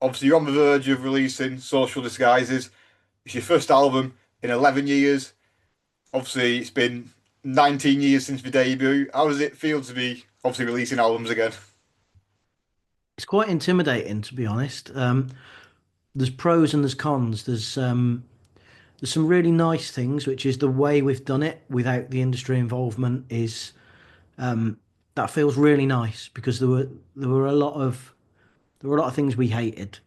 Obviously, you're on the verge of releasing Social Disguises. It's your first album in 11 years. Obviously, it's been 19 years since the debut. How does it feel to be obviously releasing albums again? It's quite intimidating, to be honest. There's pros and there's cons. There's some really nice things, which is the way we've done it without the industry involvement is um, that feels really nice because there were a lot of things we hated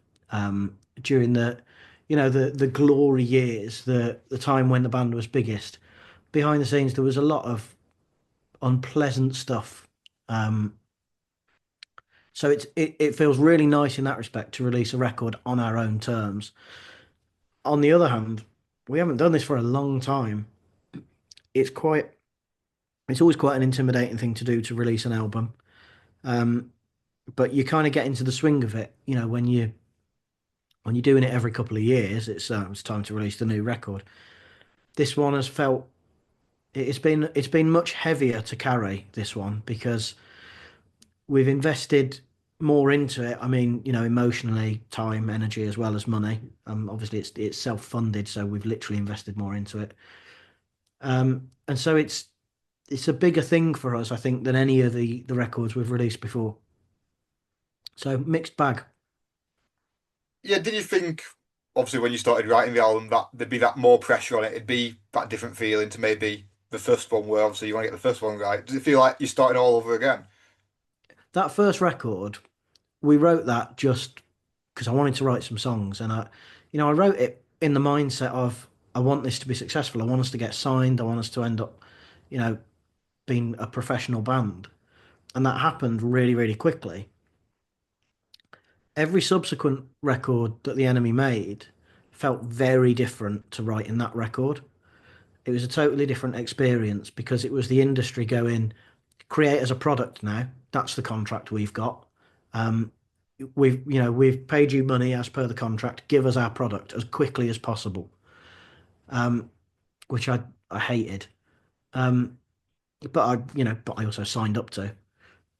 during the glory years, the time when the band was biggest. Behind the scenes, there was a lot of unpleasant stuff. Um, so it feels really nice in that respect to release a record on our own terms. On the other hand, we haven't done this for a long time. It's quite it's always quite an intimidating thing to do to release an album. Um, but you kind of get into the swing of it, when you're doing it every couple of years, it's time to release the new record. This one has felt it's been much heavier to carry this one because we've invested more into it. I mean, emotionally, time, energy, as well as money. Obviously it's self-funded, so we've literally invested more into it. And so it's a bigger thing for us, I think, than any of the records we've released before. So mixed bag. Yeah, did you think, obviously, when you started writing the album, that there'd be that more pressure on it? It'd be that different feeling to maybe the first one, where obviously you want to get the first one right. Does it feel like you're starting all over again? That first record, we wrote that just because I wanted to write some songs, and I wrote it in the mindset of I want this to be successful. I want us to get signed. I want us to end up, you know, being a professional band, and that happened really, really quickly. Every subsequent record that the Enemy made felt very different to writing that record. It was a totally different experience because it was the industry going, create as a product now. That's the contract we've got. Um, we've paid you money as per the contract. Give us our product as quickly as possible, um, which I hated. Um, but I also signed up to.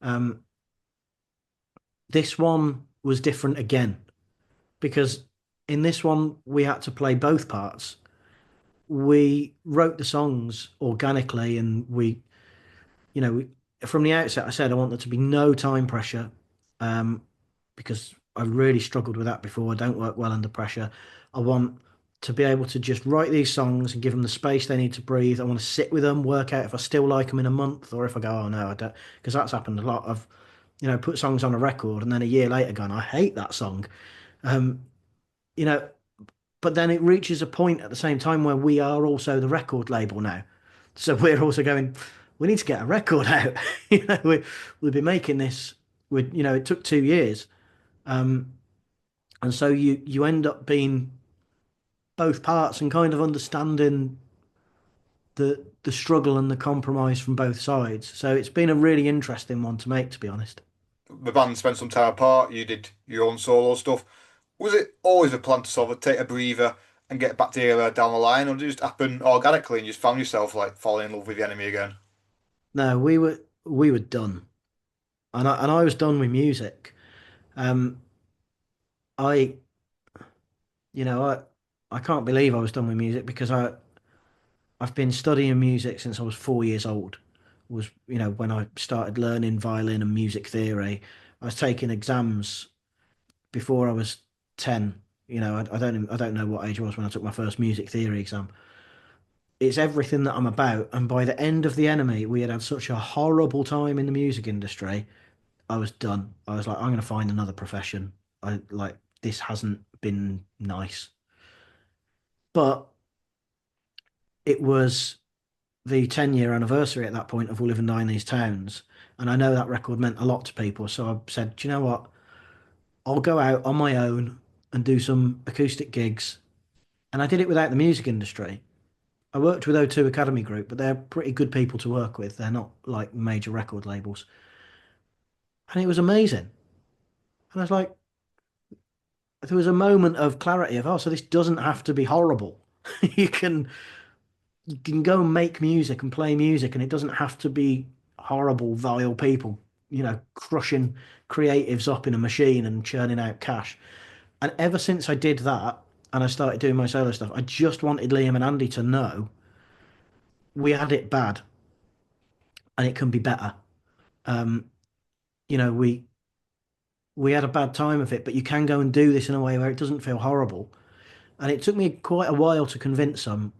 Um, this one was different again because in this one we had to play both parts. We wrote the songs organically, and you know, we, from the outset, I said I want there to be no time pressure, um, because I really struggled with that before. I don't work well under pressure. I want to be able to just write these songs and give them the space they need to breathe. I want to sit with them, work out if I still like them in a month, or if I go, oh no, I don't, because that's happened a lot. Of put songs on a record and then a year later gone, I hate that song. Um, you know, but then it reaches a point at the same time where we are also the record label now. So we're also going, we need to get a record out. We've been making this it took 2 years. Um, and so you end up being both parts and kind of understanding the struggle and the compromise from both sides. So it's been a really interesting one to make, to be honest. The band spent some time apart. You did your own solo stuff. Was it always a plan to sort of take a breather and get back together down the line, or did it just happen organically and you just found yourself like falling in love with the Enemy again? No, we were done. And I was done with music. Um, I you know, I can't believe I was done with music because I've been studying music since I was 4 years old. Was when I started learning violin and music theory. I was taking exams before I was 10. I don't know what age I was when I took my first music theory exam. It's everything that I'm about, and by the end of the Enemy, we had had such a horrible time in the music industry. I was done. I was like, I'm going to find another profession. I like this hasn't been nice, but it was the 10-year anniversary at that point of We Live and Die in These Towns. And I know that record meant a lot to people. So I said, do you know what? I'll go out on my own and do some acoustic gigs. And I did it without the music industry. I worked with O2 Academy Group, but they're pretty good people to work with. They're not like major record labels. And it was amazing. And I was like, there was a moment of clarity of, oh, so this doesn't have to be horrible. You can you can go and make music and play music, and it doesn't have to be horrible, vile people, crushing creatives up in a machine and churning out cash. And ever since I did that and I started doing my solo stuff, I just wanted Liam and Andy to know we had it bad and it can be better. Um, you know, we had a bad time of it, but you can go and do this in a way where it doesn't feel horrible. And it took me quite a while to convince them,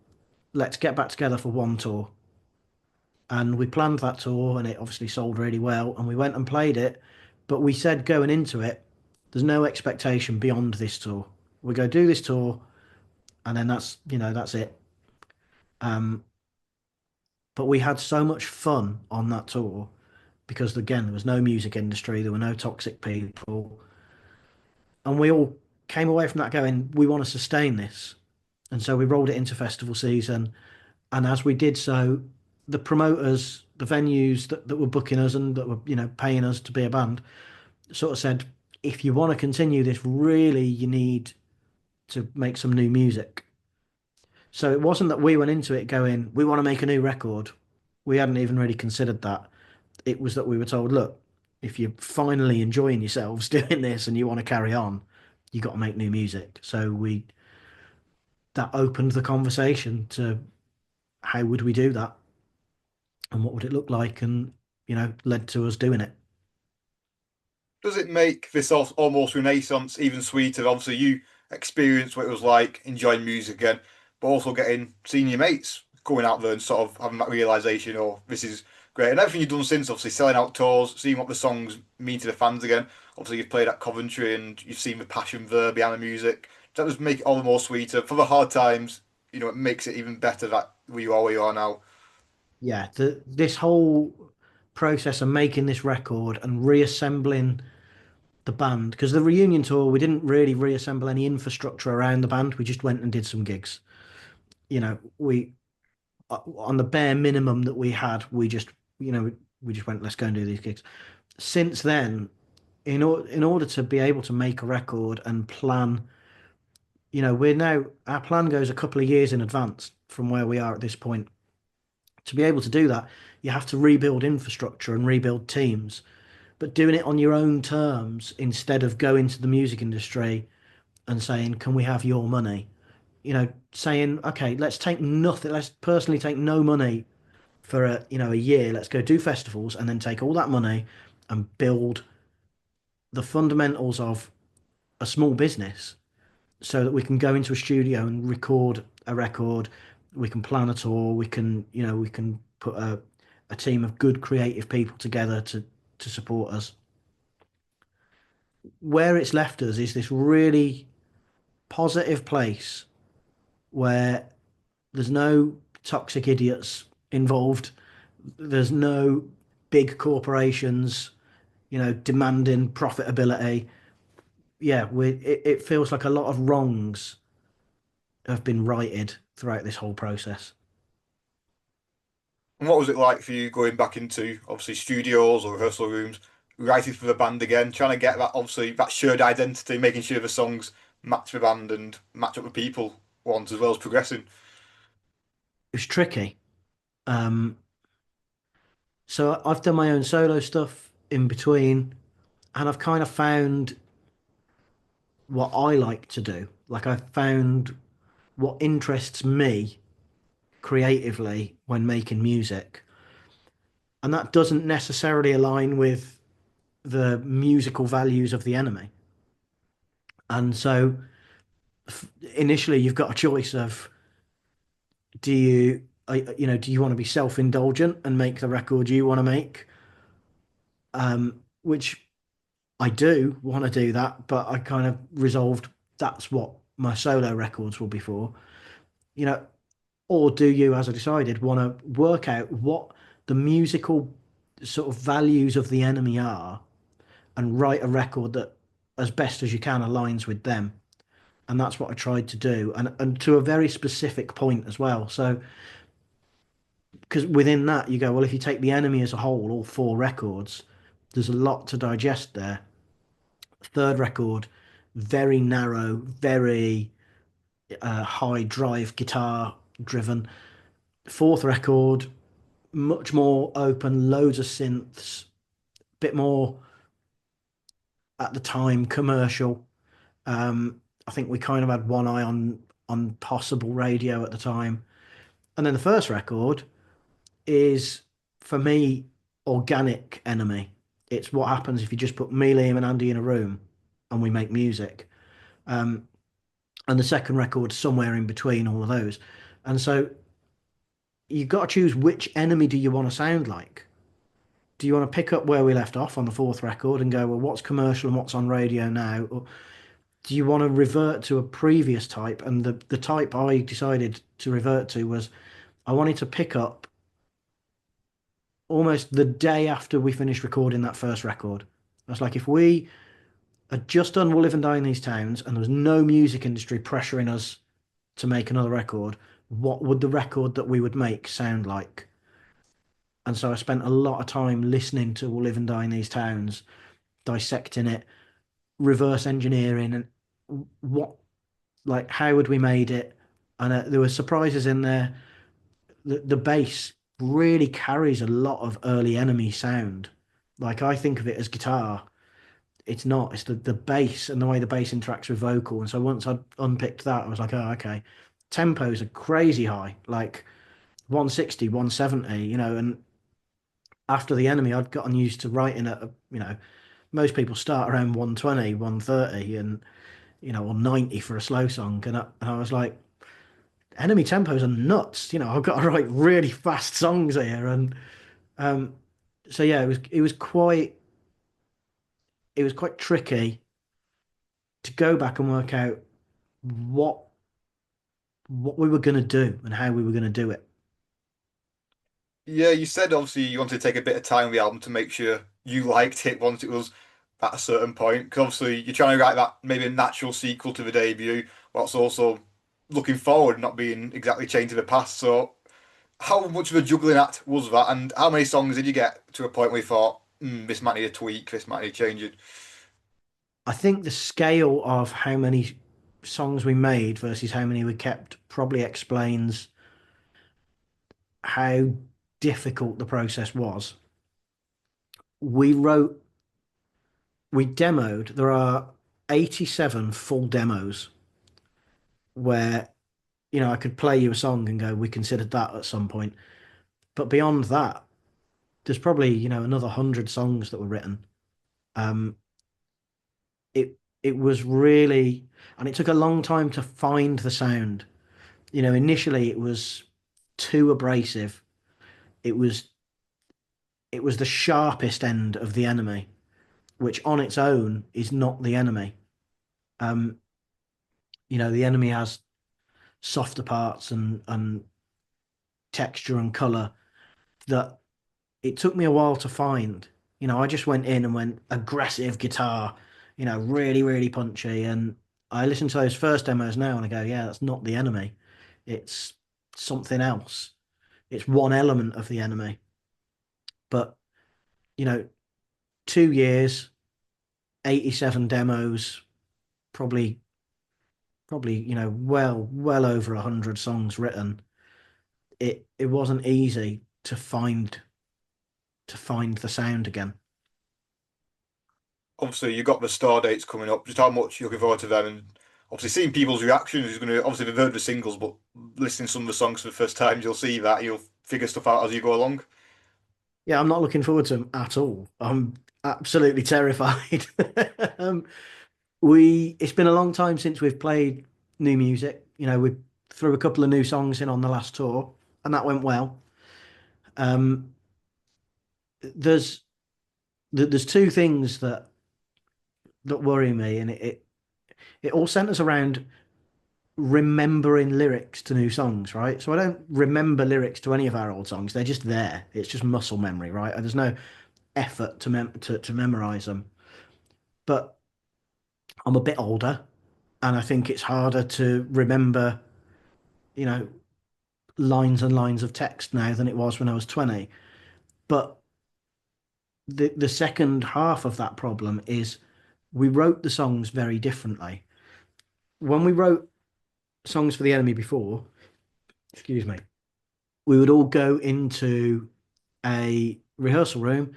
let's get back together for one tour. And we planned that tour and it obviously sold really well. And we went and played it. But we said going into it, there's no expectation beyond this tour. We go do this tour and then that's it. Um, but we had so much fun on that tour because again, there was no music industry, there were no toxic people. And we all came away from that going, we want to sustain this. And so we rolled it into festival season. And as we did so, the promoters, the venues that were booking us and that were, paying us to be a band, sort of said, if you want to continue this, really, you need to make some new music. So it wasn't that we went into it going, we want to make a new record. We hadn't even really considered that. It was that we were told, look, if you're finally enjoying yourselves doing this and you want to carry on, you got to make new music. So we that opened the conversation to how would we do that and what would it look like, and led to us doing it. Does it make this almost Renaissance even sweeter? Obviously, you experienced what it was like enjoying music again, but also getting senior mates going out there and sort of having that realization, oh, this is great. And everything you've done since, obviously, selling out tours, seeing what the songs mean to the fans again. Obviously, you've played at Coventry and you've seen the passion there behind the music. That does make it all the more sweeter. For the hard times, it makes it even better that where you are now. Yeah, this whole process of making this record and reassembling the band, because the reunion tour, we didn't really reassemble any infrastructure around the band. We just went and did some gigs. We on the bare minimum that we had, we just went, let's go and do these gigs. Since then, in order to be able to make a record and plan, our plan goes a couple of years in advance from where we are at this point. To be able to do that, you have to rebuild infrastructure and rebuild teams, but doing it on your own terms instead of going to the music industry and saying, can we have your money? Saying, okay, let's take nothing, let's personally take no money for a year. Let's go do festivals and then take all that money and build the fundamentals of a small business so that we can go into a studio and record a record. We can plan a tour. We can put a team of good creative people together to support us. Where it's left us is this really positive place where there's no toxic idiots involved. There's no big corporations, demanding profitability. Yeah, it feels like a lot of wrongs have been righted throughout this whole process. And what was it like for you going back into obviously studios or rehearsal rooms, writing for the band again, trying to get that obviously that shared identity, making sure the songs match the band and match up with people want as well as progressing? It was tricky. Um, so I've done my own solo stuff in between, and I've kind of found what I like to do. Like I've found what interests me creatively when making music. And that doesn't necessarily align with the musical values of the enemy. And so initially you've got a choice of do you want to be self-indulgent and make the record you want to make? Which I do want to do that, but I kind of resolved that's what my solo records will be for. You know, or do you, as I decided, want to work out what the musical sort of values of the enemy are and write a record that, as best as you can, aligns with them? And that's what I tried to do, and to a very specific point as well. So, because within that, you go, well, if you take the enemy as a whole, all four records, there's a lot to digest there. Third record, very narrow, very high drive guitar driven. Fourth record, much more open, loads of synths, bit more at the time commercial. I think we kind of had one eye on possible radio at the time. And then the first record is, for me, organic enemy. It's what happens if you just put me, Liam, and Andy in a room and we make music. Um, and the second record's somewhere in between all of those. And so you've got to choose which enemy do you want to sound like. Do you want to pick up where we left off on the fourth record and go, well, what's commercial and what's on radio now? Or do you want to revert to a previous type? And the type I decided to revert to was I wanted to pick up almost the day after we finished recording that first record. I was like, if we had just done We'll Live and Die in These Towns and there was no music industry pressuring us to make another record, what would the record that we would make sound like? And so I spent a lot of time listening to We'll Live and Die in These Towns, dissecting it, reverse engineering, and what, like, how would we made it? And there were surprises in there. The bass really carries a lot of early Enemy sound. Like, I think of it as guitar. It's not. It's the bass and the way the bass interacts with vocal. And so once I'd unpicked that, I was like, oh, okay. Tempos are crazy high, like 160, 170, and after the Enemy, I'd gotten used to writing at, most people start around 120, 130 and, or 90 for a slow song. And I was like, Enemy tempos are nuts. I've got to write really fast songs here. And um, so yeah, it was quite tricky to go back and work out what what we were going to do and how we were going to do it. Yeah, you said obviously you wanted to take a bit of time with the album to make sure you liked it once it was at a certain point. Because obviously you're trying to write that maybe a natural sequel to the debut, whilst also looking forward, not being exactly chained to the past. So, how much of a juggling act was that, and how many songs did you get to a point where you thought, this might need a tweak, this might need changing? I think the scale of how many songs we made versus how many we kept probably explains how difficult the process was. We wrote, we demoed, there are 87 full demos where, I could play you a song and go, we considered that at some point. But beyond that, there's probably, another 100 songs that were written. Um, it was really, and it took a long time to find the sound. Initially it was too abrasive. It was it was the sharpest end of the Enemy, which on its own is not the Enemy. Um, the Enemy has softer parts and texture and color that it took me a while to find. I just went in and went aggressive guitar, really, really punchy. And I listen to those first demos now and I go, yeah, that's not the Enemy. It's something else. It's one element of the Enemy. But, you know, 2 years, 87 demos, probably, well over 100 songs written. It wasn't easy to find the sound again. Obviously, you've got the star dates coming up. Just how much you're looking forward to them, and obviously seeing people's reactions is going to obviously they've heard the singles, but listening to some of the songs for the first time, you'll see that you'll figure stuff out as you go along. Yeah, I'm not looking forward to them at all. I'm absolutely terrified. um, it's been a long time since we've played new music. We threw a couple of new songs in on the last tour, and that went well. Um, there's there's two things that worry me, and it all centers around remembering lyrics to new songs, right? So I don't remember lyrics to any of our old songs. They're just there. It's just muscle memory, right? There's no effort to memorize them. But I'm a bit older, and I think it's harder to remember, you know, lines and lines of text now than it was when I was 20. But the second half of that problem is we wrote the songs very differently. When we wrote songs for the Enemy before, excuse me, we would all go into a rehearsal room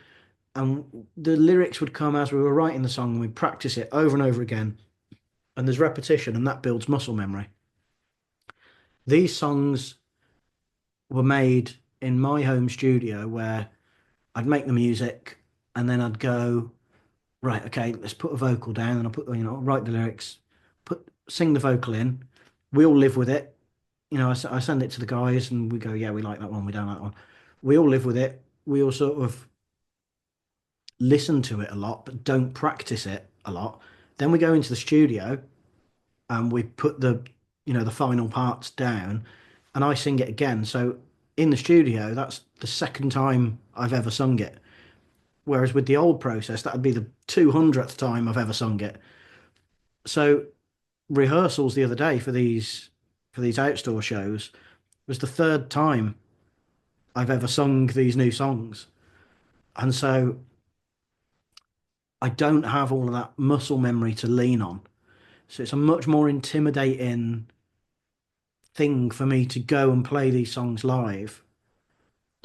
and the lyrics would come as we were writing the song and we'd practice it over and over again. and there's repetition, and that builds muscle memory. These songs were made in my home studio where I'd make the music and then I'd go, right, okay, let's put a vocal down and I'll put, write the lyrics, sing the vocal in. We all live with it. I send it to the guys and we go, yeah, we like that one, we don't like that one. We all live with it. We all sort of listen to it a lot, but don't practice it a lot. Then we go into the studio and we put the final parts down and I sing it again. So in the studio, that's the second time I've ever sung it. Whereas with the old process, that would be the 200th time I've ever sung it. So rehearsals the other day for these outdoor shows was the third time I've ever sung these new songs. And so I don't have all of that muscle memory to lean on. So it's a much more intimidating thing for me to go and play these songs live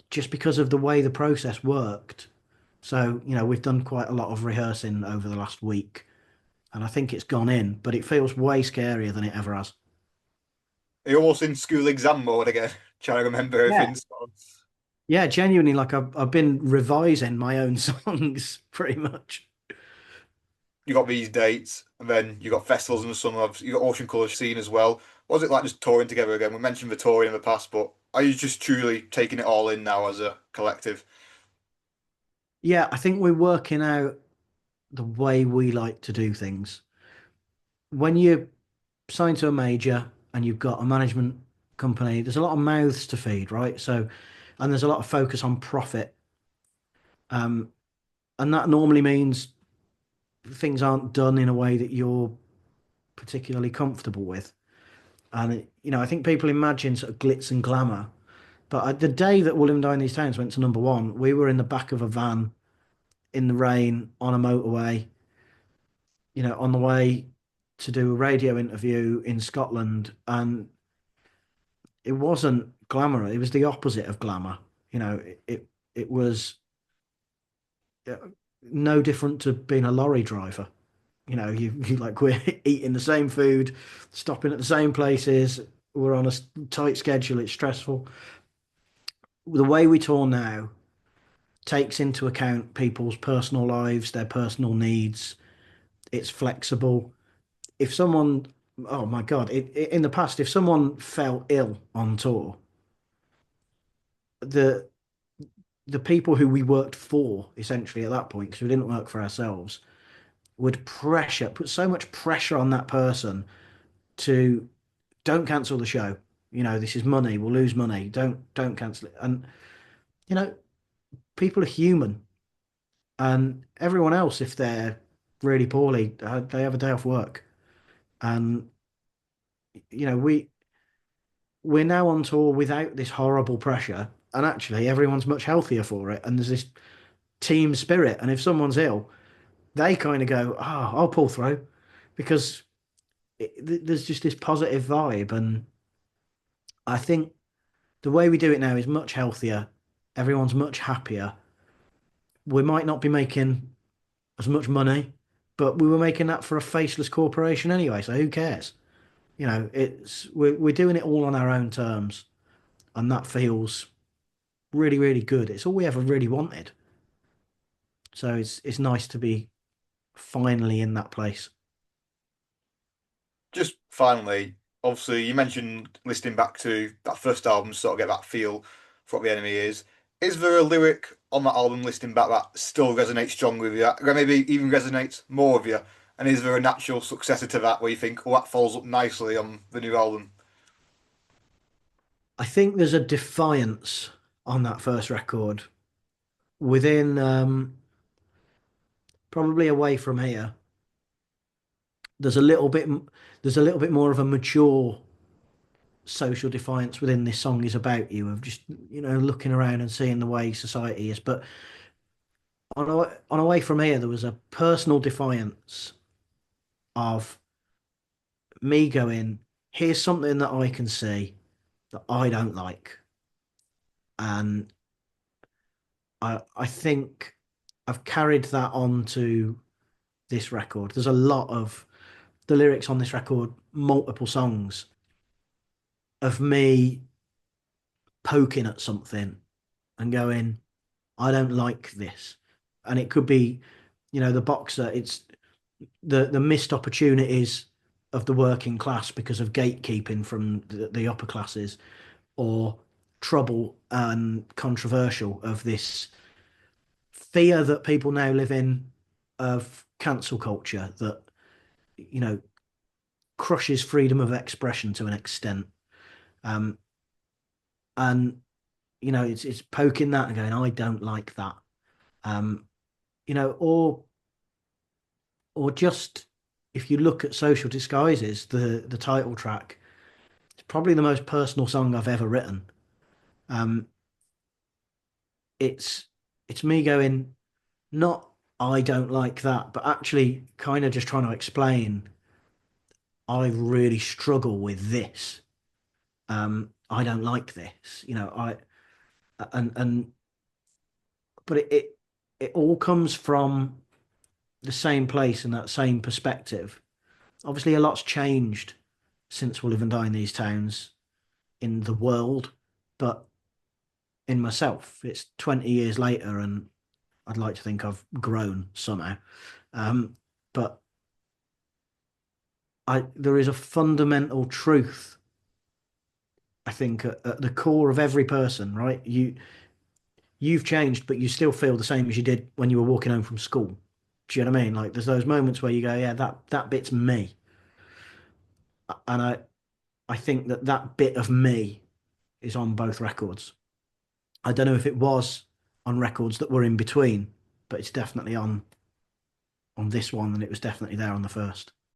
just because of the way the process worked. So, we've done quite a lot of rehearsing over the last week and I think it's gone in, but it feels way scarier than it ever has. Are you almost in school exam mode again, trying to remember Yeah. everything? Yeah, genuinely, like I've been revising my own songs pretty much. You got these dates, and then you got festivals in the summer. Obviously, you got Ocean Colour Scene as well. What was it like just touring together again? We mentioned the touring in the past, but are you just truly taking it all in now as a collective? Yeah, I think we're working out the way we like to do things. When you sign to a major and you've got a management company, there's a lot of mouths to feed, right? So, and there's a lot of focus on profit. Um, and that normally means things aren't done in a way that you're particularly comfortable with. And, I think people imagine sort of glitz and glamour. But the day that William Down These Towns went to number one, we were in the back of a van in the rain on a motorway, on the way to do a radio interview in Scotland. And it wasn't glamour. It was the opposite of glamour. It was uh, no different to being a lorry driver. You like we're eating the same food, stopping at the same places. We're on a tight schedule. It's stressful. The way we tour now takes into account people's personal lives, their personal needs. It's flexible. If someone, oh my God, in the past, if someone fell ill on tour, the the people who we worked for essentially at that point, because we didn't work for ourselves, would put so much pressure on that person to don't cancel the show. This is money. We'll lose money. Don't cancel it. And you know, people are human, and everyone else, if they're really poorly, they have a day off work. And we're now on tour without this horrible pressure, and actually everyone's much healthier for it. And there's this team spirit. And if someone's ill, they kind of go, "Oh, I'll pull through," because there's just this positive vibe. And I think the way we do it now is much healthier. Everyone's much happier. We might not be making as much money, but we were making that for a faceless corporation anyway. So who cares? We're doing it all on our own terms, and that feels really, really good. It's all we ever really wanted. So it's nice to be finally in that place. Just finally, obviously, you mentioned listening back to that first album, sort of get that feel for what the enemy is. Is there a lyric on that album, listening back, that still resonates strong with you, that maybe even resonates more with you? And is there a natural successor to that where you think, oh, that follows up nicely on the new album? I think there's a defiance on that first record within probably Away From Here. There's a little bit there's a little bit more of a mature social defiance within this song is about you of just looking around and seeing the way society is. But on Away From Here, there was a personal defiance of me going, here's something that I can see that I don't like. And I think I've carried that on to this record. the lyrics on this record, multiple songs of me poking at something and going, I don't like this. And it could be, the boxer, it's the missed opportunities of the working class because of gatekeeping from the upper classes, or trouble and controversial of this fear that people now live in of cancel culture that, you know, crushes freedom of expression to an extent. Um, and it's poking that and going, I don't like that. Um, or just if you look at Social Disguises, the title track, it's probably the most personal song I've ever written. Um, it's it's me going, not I don't like that, but actually kind of just trying to explain I really struggle with this. I don't like this. I and but it all comes from the same place and that same perspective. Obviously, a lot's changed since we live and die in these towns in the world, but in myself, it's 20 years later, and I'd like to think I've grown somehow. Um, but there is a fundamental truth, I think, at the core of every person, right? You've changed, but you still feel the same as you did when you were walking home from school. Do you know what I mean? Like there's those moments where you go, yeah, that bit's me, and I think that bit of me is on both records. I don't know if it was on records that were in between, but it's definitely on this one, and it was definitely there on the first.